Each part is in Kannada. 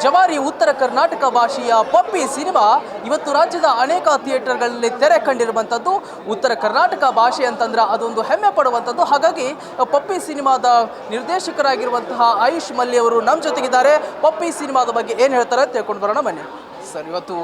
ಜವಾರಿ ಉತ್ತರ ಕರ್ನಾಟಕ ಭಾಷೆಯ ಪಪ್ಪಿ ಸಿನಿಮಾ ಇವತ್ತು ರಾಜ್ಯದ ಅನೇಕ ಥಿಯೇಟರ್ಗಳಲ್ಲಿ ತೆರೆ ಕಂಡಿರುವಂಥದ್ದು. ಉತ್ತರ ಕರ್ನಾಟಕ ಭಾಷೆ ಅಂತಂದ್ರೆ ಅದೊಂದು ಹೆಮ್ಮೆ ಪಡುವಂಥದ್ದು. ಹಾಗಾಗಿ ಪಪ್ಪಿ ಸಿನಿಮಾದ ನಿರ್ದೇಶಕರಾಗಿರುವಂತಹ ಆಯುಷ್ ಮಲ್ಲಿ ಅವರು ನಮ್ಮ ಜೊತೆಗಿದ್ದಾರೆ. ಪಪ್ಪಿ ಸಿನಿಮಾದ ಬಗ್ಗೆ ಏನು ಹೇಳ್ತಾರೆ ತಿಳ್ಕೊಂಡು ಬರೋಣ ಬನ್ನಿ. ಸರ್, ಇವತ್ತು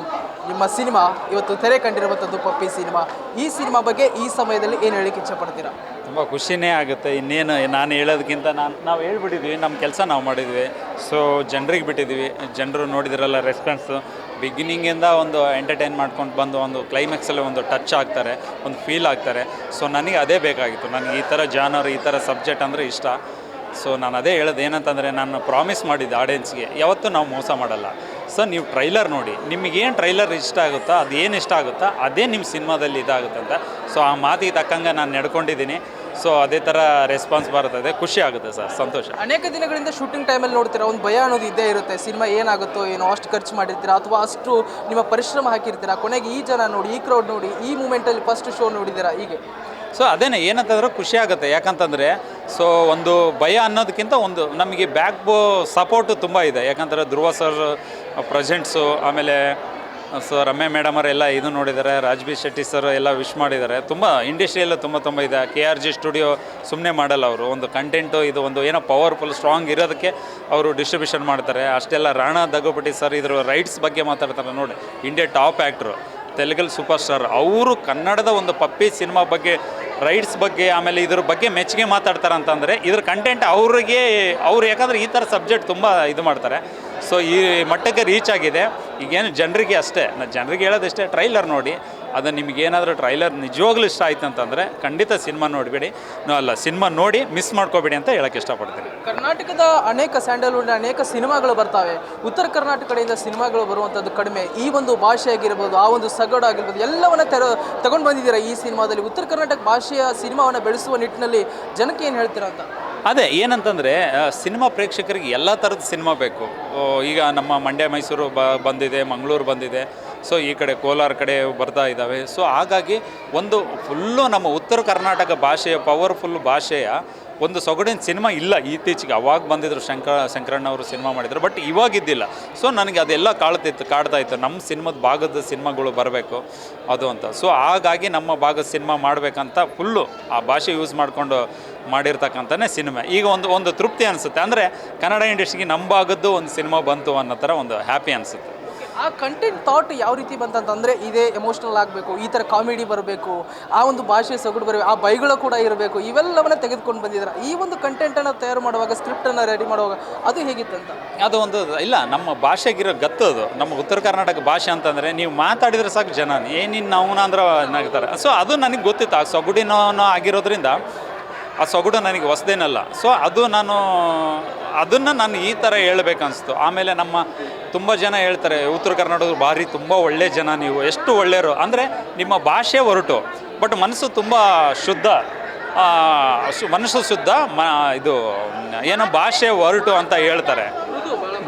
ನಿಮ್ಮ ಸಿನಿಮಾ ಇವತ್ತು ತೆರೆ ಕಂಡಿರುವಂಥದ್ದು ಪಪ್ಪಿ ಸಿನಿಮಾ. ಈ ಸಿನಿಮಾ ಬಗ್ಗೆ ಈ ಸಮಯದಲ್ಲಿ ಏನು ಹೇಳಕ್ಕೆ ಇಚ್ಛಪಡ್ತೀರಾ? ತುಂಬ ಖುಷಿನೇ ಆಗುತ್ತೆ. ಇನ್ನೇನು ನಾನು ಹೇಳೋದಕ್ಕಿಂತ ನಾವು ಹೇಳ್ಬಿಟ್ಟಿದ್ವಿ, ನಮ್ಮ ಕೆಲಸ ನಾವು ಮಾಡಿದ್ವಿ. ಸೊ ಜನರಿಗೆ ಬಿಟ್ಟಿದ್ವಿ, ಜನರು ನೋಡಿದ್ರಲ್ಲ ರೆಸ್ಪಾನ್ಸು. ಬಿಗಿನಿಂಗಿಂದ ಒಂದು ಎಂಟರ್ಟೈನ್ ಮಾಡ್ಕೊಂಡು ಬಂದು ಒಂದು ಕ್ಲೈಮ್ಯಾಕ್ಸಲ್ಲಿ ಒಂದು ಟಚ್ ಆಗ್ತಾರೆ, ಒಂದು ಫೀಲ್ ಆಗ್ತಾರೆ. ಸೊ ನನಗೆ ಅದೇ ಬೇಕಾಗಿತ್ತು. ನನಗೆ ಈ ಥರ ಜಾನರ್, ಈ ಥರ ಸಬ್ಜೆಕ್ಟ್ ಅಂದರೆ ಇಷ್ಟ. ಸೊ ನಾನು ಅದೇ ಹೇಳೋದು ಏನಂತಂದರೆ, ನಾನು ಪ್ರಾಮಿಸ್ ಮಾಡಿದ್ದೆ ಆಡಿಯನ್ಸ್ಗೆ, ಯಾವತ್ತೂ ನಾವು ಮೋಸ ಮಾಡಲ್ಲ. ಸೊ ನೀವು ಟ್ರೈಲರ್ ನೋಡಿ, ನಿಮಗೇನು ಟ್ರೈಲರ್ ಇಷ್ಟ ಆಗುತ್ತೋ, ಅದು ಏನು ಇಷ್ಟ ಆಗುತ್ತೋ ಅದೇ ನಿಮ್ಮ ಸಿನಿಮಾದಲ್ಲಿ ಇದಾಗುತ್ತೆ ಅಂತ. ಸೊ ಆ ಮಾತಿಗೆ ತಕ್ಕಂಗೆ ನಾನು ನಡ್ಕೊಂಡಿದ್ದೀನಿ. ಸೊ ಅದೇ ಥರ ರೆಸ್ಪಾನ್ಸ್ ಬರ್ತದೆ, ಖುಷಿ ಆಗುತ್ತೆ ಸರ್, ಸಂತೋಷ. ಅನೇಕ ದಿನಗಳಿಂದ ಶೂಟಿಂಗ್ ಟೈಮಲ್ಲಿ ನೋಡ್ತೀರಾ, ಒಂದು ಭಯ ಅನ್ನೋದು ಇದ್ದೇ ಇರುತ್ತೆ. ಸಿನಿಮಾ ಏನಾಗುತ್ತೋ ಏನೋ, ಅಷ್ಟು ಖರ್ಚು ಮಾಡಿರ್ತೀರಾ ಅಥವಾ ಅಷ್ಟು ನಿಮ್ಮ ಪರಿಶ್ರಮ ಹಾಕಿರ್ತೀರಾ, ಕೊನೆಗೆ ಈ ಜನ ನೋಡಿ, ಈ ಕ್ರೌಡ್ ನೋಡಿ, ಈ ಮೂಮೆಂಟಲ್ಲಿ ಫಸ್ಟ್ ಶೋ ನೋಡಿದ್ದೀರಾ ಹೀಗೆ. ಸೊ ಅದೇನೇ ಏನಂತಂದ್ರೆ ಖುಷಿ ಆಗುತ್ತೆ. ಯಾಕಂತಂದರೆ ಸೊ ಒಂದು ಭಯ ಅನ್ನೋದಕ್ಕಿಂತ ಒಂದು ನಮಗೆ ಸಪೋರ್ಟು ತುಂಬ ಇದೆ. ಯಾಕಂದರೆ ಧ್ರುವ ಸರ್ ಪ್ರೆಸೆಂಟ್ಸು, ಆಮೇಲೆ ಸೊ ರಮ್ಯಾ ಮೇಡಮ್ ಅವರೆಲ್ಲ ಇದು ನೋಡಿದ್ದಾರೆ, ರಾಜ್ಬಿ ಶೆಟ್ಟಿ ಸರ್ ಎಲ್ಲ ವಿಶ್ ಮಾಡಿದ್ದಾರೆ. ತುಂಬ ಇಂಡಸ್ಟ್ರಿಯೆಲ್ಲ ತುಂಬ ಇದೆ. KRG ಸ್ಟುಡಿಯೋ ಸುಮ್ಮನೆ ಮಾಡಲ್ಲ, ಅವರು ಒಂದು ಕಂಟೆಂಟು ಇದು ಒಂದು ಏನೋ ಪವರ್ಫುಲ್ ಸ್ಟ್ರಾಂಗ್ ಇರೋದಕ್ಕೆ ಅವರು ಡಿಸ್ಟ್ರಿಬ್ಯೂಷನ್ ಮಾಡ್ತಾರೆ. ಅಷ್ಟೆಲ್ಲ ರಾಣಾ ದಗ್ಗುಪಟ್ಟಿ ಸರ್ ಇದ್ರ ರೈಟ್ಸ್ ಬಗ್ಗೆ ಮಾತಾಡ್ತಾರೆ ನೋಡಿ. ಇಂಡಿಯಾ ಟಾಪ್ ಆ್ಯಕ್ಟ್ರು, ತೆಲುಗಲ್ಲಿ ಸೂಪರ್ ಸ್ಟಾರ್, ಅವರು ಕನ್ನಡದ ಒಂದು ಪಪ್ಪಿ ಸಿನಿಮಾ ಬಗ್ಗೆ, ರೈಟ್ಸ್ ಬಗ್ಗೆ, ಆಮೇಲೆ ಇದ್ರ ಬಗ್ಗೆ ಮೆಚ್ಚುಗೆ ಮಾತಾಡ್ತಾರೆ ಅಂತಂದರೆ ಇದ್ರ ಕಂಟೆಂಟ್ ಅವ್ರು ಯಾಕಂದರೆ ಈ ಥರ ಸಬ್ಜೆಕ್ಟ್ ತುಂಬ ಇದು ಮಾಡ್ತಾರೆ. ಸೊ ಈ ಮಟ್ಟಕ್ಕೆ ರೀಚ್ ಆಗಿದೆ. ಈಗೇನು ಜನರಿಗೆ ಅಷ್ಟೇ, ನಾನು ಜನರಿಗೆ ಹೇಳೋದಷ್ಟೇ, ಟ್ರೈಲರ್ ನೋಡಿ. ಅದು ನಿಮಗೇನಾದರೂ ಟ್ರೈಲರ್ ನಿಜವಾಗ್ಲೂ ಇಷ್ಟ ಆಯ್ತು ಅಂತಂದರೆ ಖಂಡಿತ ಸಿನಿಮಾ ನೋಡಿಬಿಡಿ. ಸಿನಿಮಾ ನೋಡಿ ಮಿಸ್ ಮಾಡ್ಕೋಬೇಡಿ ಅಂತ ಹೇಳೋಕ್ಕೆ ಇಷ್ಟಪಡ್ತೀನಿ. ಕರ್ನಾಟಕದ ಅನೇಕ ಸ್ಯಾಂಡಲ್ವುಡ್ ಅನೇಕ ಸಿನಿಮಾಗಳು ಬರ್ತಾವೆ. ಉತ್ತರ ಕರ್ನಾಟಕ ಕಡೆಯಿಂದ ಸಿನಿಮಾಗಳು ಬರುವಂಥದ್ದು ಕಡಿಮೆ. ಈ ಒಂದು ಭಾಷೆ ಆಗಿರ್ಬೋದು, ಆ ಒಂದು ಸಗಡು ಆಗಿರ್ಬೋದು, ಎಲ್ಲವನ್ನ ತಗೊಂಡು ಬಂದಿದ್ದೀರಾ ಈ ಸಿನಿಮಾದಲ್ಲಿ. ಉತ್ತರ ಕರ್ನಾಟಕ ಭಾಷೆಯ ಸಿನಿಮಾವನ್ನು ಬೆಳೆಸುವ ನಿಟ್ಟಿನಲ್ಲಿ ಜನಕ್ಕೆ ಏನು ಹೇಳ್ತೀರಾ ಅಂತ? ಅದೇ ಏನಂತಂದರೆ, ಸಿನಿಮಾ ಪ್ರೇಕ್ಷಕರಿಗೆ ಎಲ್ಲ ಥರದ ಸಿನಿಮಾ ಬೇಕು. ಈಗ ನಮ್ಮ ಮಂಡ್ಯ ಮೈಸೂರು ಬಂದಿದೆ, ಮಂಗಳೂರು ಬಂದಿದೆ. ಸೊ ಈ ಕಡೆ ಕೋಲಾರ ಕಡೆ ಬರ್ತಾ ಇದ್ದಾವೆ. ಸೊ ಹಾಗಾಗಿ ಒಂದು ಫುಲ್ಲು ನಮ್ಮ ಉತ್ತರ ಕರ್ನಾಟಕ ಭಾಷೆಯ ಪವರ್ಫುಲ್ ಭಾಷೆಯ ಒಂದು ಸೊಗಡಿನ ಸಿನಿಮಾ ಇಲ್ಲ ಇತ್ತೀಚೆಗೆ. ಅವಾಗ ಬಂದಿದ್ದರು ಶಂಕರಣ್ಣ ಅವರು ಸಿನಿಮಾ ಮಾಡಿದರು, ಬಟ್ ಇವಾಗಿದ್ದಿಲ್ಲ. ಸೊ ನನಗೆ ಅದೆಲ್ಲ ಕಾಡ್ತಾ ಇತ್ತು, ನಮ್ಮ ಸಿನಿಮಾದ ಭಾಗದ ಸಿನಿಮಾಗಳು ಬರಬೇಕು ಅದು ಅಂತ. ಸೊ ಹಾಗಾಗಿ ನಮ್ಮ ಭಾಗದ ಸಿನಿಮಾ ಮಾಡಬೇಕಂತ ಫುಲ್ಲು ಆ ಭಾಷೆ ಯೂಸ್ ಮಾಡಿಕೊಂಡು ಮಾಡಿರ್ತಕ್ಕಂಥನೇ ಸಿನಿಮಾ. ಈಗ ಒಂದು ತೃಪ್ತಿ ಅನಿಸುತ್ತೆ. ಅಂದರೆ ಕನ್ನಡ ಇಂಡಸ್ಟ್ರಿಗೆ ನಮ್ಮ ಭಾಗದ್ದು ಒಂದು ಸಿನಿಮಾ ಬಂತು ಅನ್ನೋ ಥರ ಒಂದು ಹ್ಯಾಪಿ ಅನಿಸುತ್ತೆ. ಆ ಕಂಟೆಂಟ್ ಥಾಟ್ ಯಾವ ರೀತಿ ಬಂತಂತಂದರೆ, ಇದೇ ಎಮೋಷ್ನಲ್ ಆಗಬೇಕು, ಈ ಥರ ಕಾಮಿಡಿ ಬರಬೇಕು, ಆ ಒಂದು ಭಾಷೆ ಸೊಗಡು ಬರಬೇಕು, ಆ ಬೈಗಳು ಕೂಡ ಇರಬೇಕು, ಇವೆಲ್ಲವನ್ನ ತೆಗೆದುಕೊಂಡು ಬಂದಿದ್ದಾರೆ. ಈ ಒಂದು ಕಂಟೆಂಟನ್ನು ತಯಾರು ಮಾಡುವಾಗ, ಸ್ಕ್ರಿಪ್ಟನ್ನು ರೆಡಿ ಮಾಡುವಾಗ ಅದು ಹೇಗಿತ್ತಂತ? ಅದು ಒಂದು ಇಲ್ಲ, ನಮ್ಮ ಭಾಷೆಗಿರೋ ಗತ್ತದು. ನಮ್ಮ ಉತ್ತರ ಕರ್ನಾಟಕ ಭಾಷೆ ಅಂತಂದರೆ ನೀವು ಮಾತಾಡಿದ್ರೆ ಸಾಕು ಜನ ಏನಿನ್ನು ನಾವು ಅಂದ್ರೆ ನಗ್ತಾರೆ. ಸೊ ಅದು ನನಗೆ ಗೊತ್ತಿತ್ತು, ಆ ಸೊಗಡಿನೋ ಆಗಿರೋದ್ರಿಂದ ಆ ಸೊಗಡು ನನಗೆ ಹೊಸದೇನಲ್ಲ. ಸೊ ಅದನ್ನು ನಾನು ಈ ಥರ ಹೇಳ್ಬೇಕನ್ನಿಸ್ತು. ಆಮೇಲೆ ನಮ್ಮ ತುಂಬ ಜನ ಹೇಳ್ತಾರೆ, ಉತ್ತರ ಕರ್ನಾಟಕದ ಭಾರಿ ತುಂಬ ಒಳ್ಳೆ ಜನ, ನೀವು ಎಷ್ಟು ಒಳ್ಳೆಯರು ಅಂದರೆ ನಿಮ್ಮ ಭಾಷೆ ಹೊರಟು, ಬಟ್ ಮನಸ್ಸು ತುಂಬ ಶುದ್ಧ, ಮನಸ್ಸು ಶುದ್ಧ, ಇದು ಏನೋ ಭಾಷೆ ಹೊರಟು ಅಂತ ಹೇಳ್ತಾರೆ,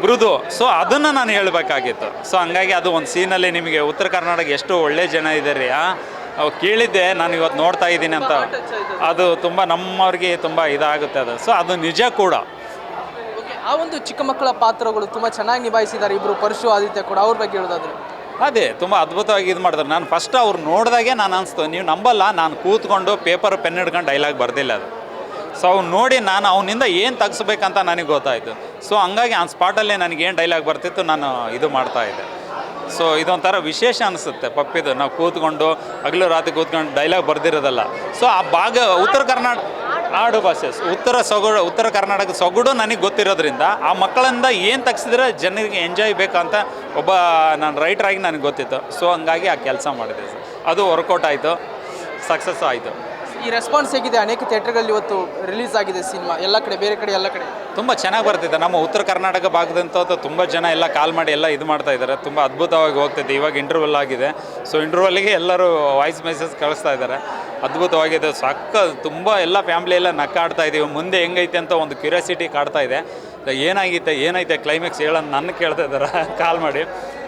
ಮೃದು. ಸೊ ಅದನ್ನು ನಾನು ಹೇಳಬೇಕಾಗಿತ್ತು. ಸೊ ಹಂಗಾಗಿ ಅದು ಒಂದು ಸೀನಲ್ಲಿ ನಿಮಗೆ ಉತ್ತರ ಕರ್ನಾಟಕ ಎಷ್ಟು ಒಳ್ಳೆ ಜನ ಇದ್ದಾರೆ ಕೇಳಿದ್ದೆ, ನಾನು ಇವತ್ತು ನೋಡ್ತಾ ಇದ್ದೀನಿ ಅಂತ. ಅದು ತುಂಬ ನಮ್ಮವ್ರಿಗೆ ತುಂಬ ಇದಾಗುತ್ತೆ ಅದು. ಸೊ ಅದು ನಿಜ ಕೂಡ. ಆ ಒಂದು ಚಿಕ್ಕ ಮಕ್ಕಳ ಪಾತ್ರಗಳು ತುಂಬ ಚೆನ್ನಾಗಿ ನಿಭಾಯಿಸಿದ್ದಾರೆ ಇಬ್ಬರು, ಪರಶು ಆದಿತ್ಯ ಕೂಡ. ಅವ್ರ ಬಗ್ಗೆ ಹೇಳೋದಾದ್ರೆ ಅದೇ ತುಂಬ ಅದ್ಭುತವಾಗಿ ಇದು ಮಾಡಿದ್ರು. ನಾನು ಫಸ್ಟ್ ಅವ್ರು ನೋಡಿದಾಗೆ ನಾನು ಅನಿಸ್ತು, ನೀವು ನಂಬಲ್ಲ, ನಾನು ಕೂತ್ಕೊಂಡು ಪೇಪರ್ ಪೆನ್ ಹಿಡ್ಕೊಂಡು ಡೈಲಾಗ್ ಬರ್ದಿಲ್ಲ ಅದು. ಸೊ ಅವ್ನು ನೋಡಿ ನಾನು ಅವನಿಂದ ಏನು ತೆಗಿಸ್ಬೇಕಂತ ನನಗೆ ಗೊತ್ತಾಯಿತು. ಸೊ ಹಂಗಾಗಿ ಆ ಸ್ಪಾಟಲ್ಲೇ ನನಗೇನು ಡೈಲಾಗ್ ಬರ್ತಿತ್ತು ನಾನು ಇದು ಮಾಡ್ತಾಯಿದ್ದೆ. ಸೊ ಇದೊಂಥರ ವಿಶೇಷ ಅನಿಸುತ್ತೆ ಪಪ್ಪಿದು. ನಾವು ಕೂತ್ಕೊಂಡು ಹಗಲು ರಾತ್ರಿ ಕೂತ್ಕೊಂಡು ಡೈಲಾಗ್ ಬರ್ದಿರೋದಲ್ಲ. ಸೊ ಆ ಭಾಗ ಉತ್ತರ ಕರ್ನಾಟಕ ಆಡು ಭಾಷೆ, ಉತ್ತರ ಕರ್ನಾಟಕ ಸೊಗಡು ನನಗೆ ಗೊತ್ತಿರೋದ್ರಿಂದ ಆ ಮಕ್ಕಳಿಂದ ಏನು ತೆಗ್ಸಿದ್ರೆ ಜನರಿಗೆ ಎಂಜಾಯ್ ಬೇಕಂತ ನಾನು ರೈಟ್ರಾಗಿ ನನಗೆ ಗೊತ್ತಿತ್ತು. ಸೊ ಹಂಗಾಗಿ ಆ ಕೆಲಸ ಮಾಡಿದೆ ಸರ್. ಅದು ವರ್ಕೌಟ್ ಆಯಿತು, ಸಕ್ಸಸ್ ಆಯಿತು. ಈ ರೆಸ್ಪಾನ್ಸ್ ಹೇಗಿದೆ? ಅನೇಕ ಥಿಯೇಟರ್ಗಳಲ್ಲಿ ಇವತ್ತು ರಿಲೀಸ್ ಆಗಿದೆ ಸಿನಿಮಾ, ಎಲ್ಲ ಕಡೆ, ಬೇರೆ ಕಡೆ ಎಲ್ಲ ಕಡೆ ತುಂಬ ಚೆನ್ನಾಗಿ ಬರ್ತಿದೆ. ನಮ್ಮ ಉತ್ತರ ಕರ್ನಾಟಕ ಭಾಗದಂತ ತುಂಬ ಜನ ಎಲ್ಲ ಕಾಲ್ ಮಾಡಿ ಎಲ್ಲ ಇದು ಮಾಡ್ತಾ ಇದ್ದಾರೆ. ತುಂಬ ಅದ್ಭುತವಾಗಿ ಹೋಗ್ತಿದೆ. ಇವಾಗ ಇಂಟರ್ವಲ್ ಆಗಿದೆ. ಸೊ ಇಂಟರ್ವಲ್ಲಿಗೆ ಎಲ್ಲರೂ ವಾಯ್ಸ್ ಮೆಸೇಜ್ ಕಳಿಸ್ತಾ ಇದ್ದಾರೆ. ಅದ್ಭುತವಾಗಿದೆ, ತುಂಬ ಎಲ್ಲ ಫ್ಯಾಮ್ಲಿ ಎಲ್ಲ ನಕ್ಕಾಡ್ತಾ ಇದ್ದೀವಿ. ಮುಂದೆ ಹೆಂಗೈತೆ ಅಂತ ಒಂದು ಕ್ಯೂರಿಯಾಸಿಟಿ ಕಾಡ್ತಾ ಇದೆ. ಏನಾಗೈತೆ ಕ್ಲೈಮ್ಯಾಕ್ಸ್ ಹೇಳೋದು ನನ್ನ ಕೇಳ್ತಾ ಇದ್ದಾರೆ ಕಾಲ್ ಮಾಡಿ.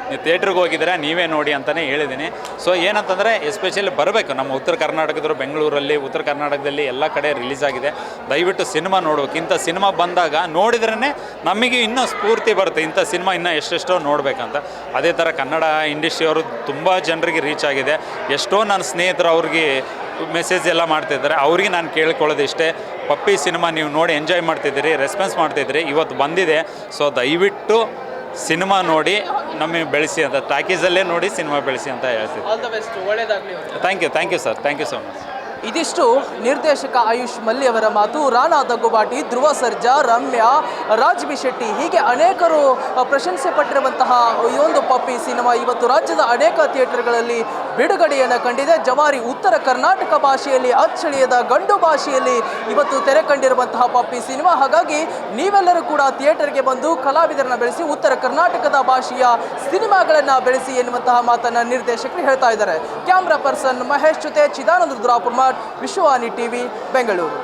ನೀವು ಥಿಯೇಟ್ರಿಗೆ ಹೋಗಿದ್ರೆ ನೀವೇ ನೋಡಿ ಅಂತಲೇ ಹೇಳಿದ್ದೀನಿ. ಸೊ ಏನಂತಂದರೆ ಎಸ್ಪೆಷಲಿ ಬರಬೇಕು, ನಮ್ಮ ಉತ್ತರ ಕರ್ನಾಟಕದವರು ಬೆಂಗಳೂರಲ್ಲಿ, ಉತ್ತರ ಕರ್ನಾಟಕದಲ್ಲಿ ಎಲ್ಲ ಕಡೆ ರಿಲೀಸ್ ಆಗಿದೆ. ದಯವಿಟ್ಟು ಸಿನಿಮಾ ನೋಡ್ಬೇಕು. ಇಂಥ ಸಿನಿಮಾ ಬಂದಾಗ ನೋಡಿದ್ರೇ ನಮಗೆ ಇನ್ನೂ ಸ್ಫೂರ್ತಿ ಬರುತ್ತೆ, ಇಂಥ ಸಿನಿಮಾ ಇನ್ನೂ ಎಷ್ಟೆಷ್ಟೋ ನೋಡಬೇಕಂತ. ಅದೇ ಥರ ಕನ್ನಡ ಇಂಡಸ್ಟ್ರಿಯವರು ತುಂಬ ಜನರಿಗೆ ರೀಚ್ ಆಗಿದೆ. ಎಷ್ಟೋ ನನ್ನ ಸ್ನೇಹಿತರು ಅವ್ರಿಗೆ ಮೆಸೇಜ್ ಎಲ್ಲ ಮಾಡ್ತಿದ್ದಾರೆ. ಅವ್ರಿಗೆ ನಾನು ಕೇಳ್ಕೊಳ್ಳೋದು ಇಷ್ಟೇ, ಪಪ್ಪಿ ಸಿನಿಮಾ ನೀವು ನೋಡಿ ಎಂಜಾಯ್ ಮಾಡ್ತಿದ್ದೀರಿ, ರೆಸ್ಪಾನ್ಸ್ ಮಾಡ್ತಿದ್ದೀರಿ, ಇವತ್ತು ಬಂದಿದೆ. ಸೊ ದಯವಿಟ್ಟು ಸಿನಿಮಾ ನೋಡಿ ನಮಗೆ ಬೆಳೆಸಿ ಅಂತ, ಟಾಕೀಸಲ್ಲೇ ನೋಡಿ ಸಿನಿಮಾ ಬೆಳೆಸಿ ಅಂತ ಹೇಳ್ತೀನಿ. ಆಲ್ ದ ಬೆಸ್ಟ್, ಒಳ್ಳೆಯದಾಗಲಿ. Thank you sir, thank you so much. ಇದಿಷ್ಟು ನಿರ್ದೇಶಕ ಆಯುಷ್ ಮಲ್ಲಿ ಅವರ ಮಾತು. ರಾಣಾ ದಗ್ಗುಬಾಟಿ, ಧ್ರುವ ಸರ್ಜಾ, ರಮ್ಯಾ, ರಾಜ್ ಬಿ ಶೆಟ್ಟಿ ಹೀಗೆ ಅನೇಕರು ಪ್ರಶಂಸೆ ಪಟ್ಟಿರುವಂತಹ ಈ ಒಂದು ಪಪ್ಪಿ ಸಿನಿಮಾ ಇವತ್ತು ರಾಜ್ಯದ ಅನೇಕ ಥಿಯೇಟರ್ಗಳಲ್ಲಿ ಬಿಡುಗಡೆಯನ್ನು ಕಂಡಿದೆ. ಜವಾರಿ ಉತ್ತರ ಕರ್ನಾಟಕ ಭಾಷೆಯಲ್ಲಿ, ಅಚ್ಚಳಿಯದ ಗಂಡು ಭಾಷೆಯಲ್ಲಿ ಇವತ್ತು ತೆರೆ ಕಂಡಿರುವಂತಹ ಪಪ್ಪಿ ಸಿನಿಮಾ. ಹಾಗಾಗಿ ನೀವೆಲ್ಲರೂ ಕೂಡ ಥಿಯೇಟರ್ಗೆ ಬಂದು ಕಲಾವಿದರನ್ನ ಬೆಳೆಸಿ, ಉತ್ತರ ಕರ್ನಾಟಕದ ಭಾಷೆಯ ಸಿನಿಮಾಗಳನ್ನು ಬೆಳೆಸಿ ಎನ್ನುವಂತಹ ಮಾತನ್ನು ನಿರ್ದೇಶಕರು ಹೇಳ್ತಾ ಇದ್ದಾರೆ. ಕ್ಯಾಮ್ರಾ ಪರ್ಸನ್ ಮಹೇಶ್ ಜೊತೆ ಚಿದಾನಂದ ರುದ್ರಾಪುರ್, ವಿಶ್ವವಾಣಿ ಟಿವಿ, ಬೆಂಗಳೂರು.